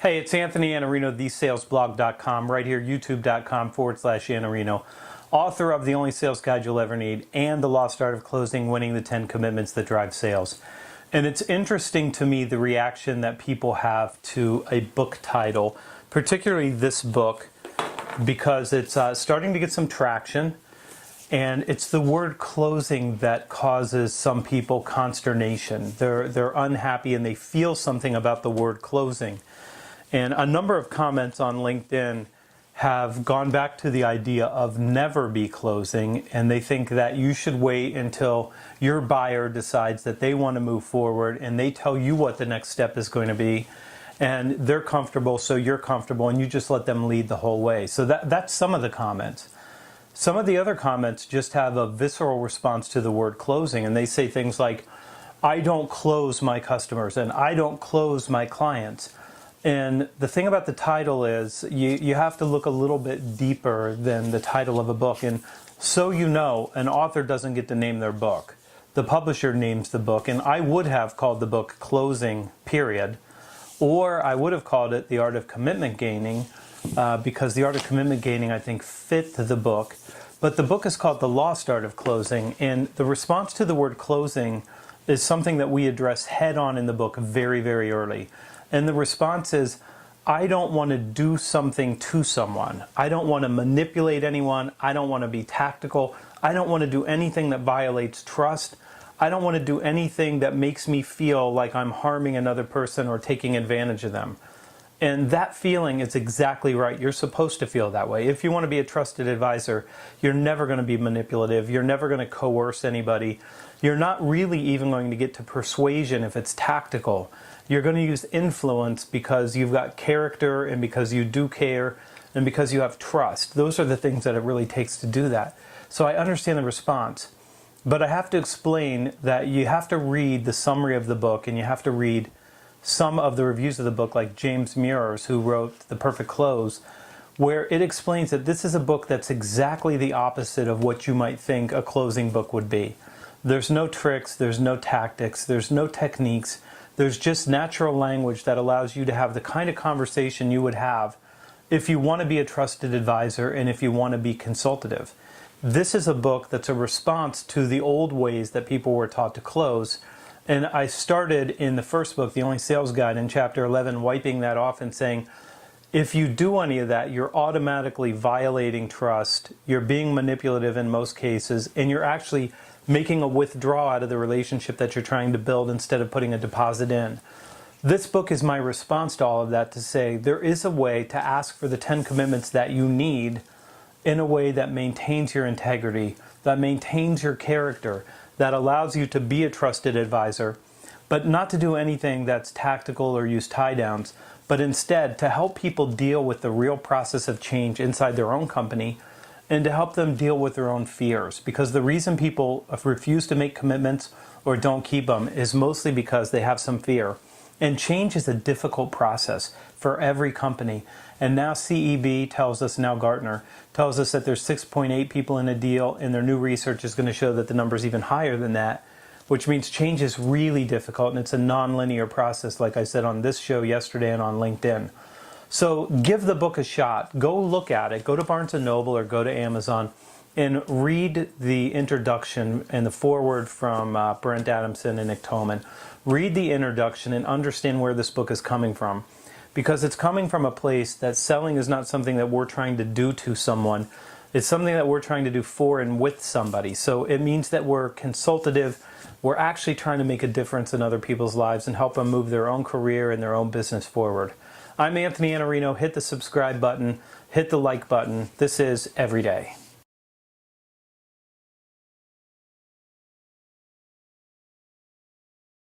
Hey, it's Anthony Iannarino, thesalesblog.com, right here, youtube.com/Iannarino, author of The Only Sales Guide You'll Ever Need and The Lost Art of Closing, Winning the 10 Commitments That Drive Sales. And it's interesting to me the reaction that people have to a book title, particularly this book, because it's starting to get some traction. And it's the word closing that causes some people consternation. They're unhappy and they feel something about the word closing. And a number of comments on LinkedIn have gone back to the idea of never be closing, and they think that you should wait until your buyer decides that they want to move forward and they tell you what the next step is going to be, and they're comfortable, so you're comfortable, and you just let them lead the whole way. So that's some of the comments. Some of the other comments just have a visceral response to the word closing, and they say things like, I don't close my customers, and I don't close my clients. And the thing about the title is you have to look a little bit deeper than the title of a book. And so you know, an author doesn't get to name their book. The publisher names the book, and I would have called the book Closing, period. Or I would have called it The Art of Commitment Gaining, because The Art of Commitment Gaining, I think, fit the book. But the book is called The Lost Art of Closing, and the response to the word closing is something that we address head on in the book very, very early. And the response is, I don't want to do something to someone. I don't want to manipulate anyone. I don't want to be tactical. I don't want to do anything that violates trust. I don't want to do anything that makes me feel like I'm harming another person or taking advantage of them. And that feeling is exactly right. You're supposed to feel that way. If you want to be a trusted advisor, you're never going to be manipulative. You're never going to coerce anybody. You're not really even going to get to persuasion if it's tactical. You're going to use influence because you've got character and because you do care and because you have trust. Those are the things that it really takes to do that. So I understand the response. But I have to explain that you have to read the summary of the book, and you have to read some of the reviews of the book, like James Muir's, who wrote The Perfect Close, where it explains that this is a book that's exactly the opposite of what you might think a closing book would be. There's no tricks, there's no tactics, there's no techniques. There's just natural language that allows you to have the kind of conversation you would have if you want to be a trusted advisor and if you want to be consultative. This is a book that's a response to the old ways that people were taught to close. And I started in the first book, The Only Sales Guide, in chapter 11, wiping that off and saying, if you do any of that, you're automatically violating trust, you're being manipulative in most cases, and you're actually making a withdrawal out of the relationship that you're trying to build instead of putting a deposit in. This book is my response to all of that, to say there is a way to ask for the 10 commitments that you need in a way that maintains your integrity, that maintains your character, that allows you to be a trusted advisor, but not to do anything that's tactical or use tie-downs, but instead to help people deal with the real process of change inside their own company and to help them deal with their own fears. Because the reason people refuse to make commitments or don't keep them is mostly because they have some fear. And change is a difficult process for every company. And now CEB tells us, now Gartner, tells us that there's 6.8 people in a deal, and their new research is going to show that the number's even higher than that, which means change is really difficult, and it's a non-linear process, like I said on this show yesterday and on LinkedIn. So give the book a shot. Go look at it. Go to Barnes & Noble or go to Amazon and read the introduction and the foreword from Brent Adamson and Nick Toman. Read the introduction and understand where this book is coming from. Because it's coming from a place that selling is not something that we're trying to do to someone. It's something that we're trying to do for and with somebody. So it means that we're consultative. We're actually trying to make a difference in other people's lives and help them move their own career and their own business forward. I'm Anthony Iannarino. Hit the subscribe button. Hit the like button. This is Everyday.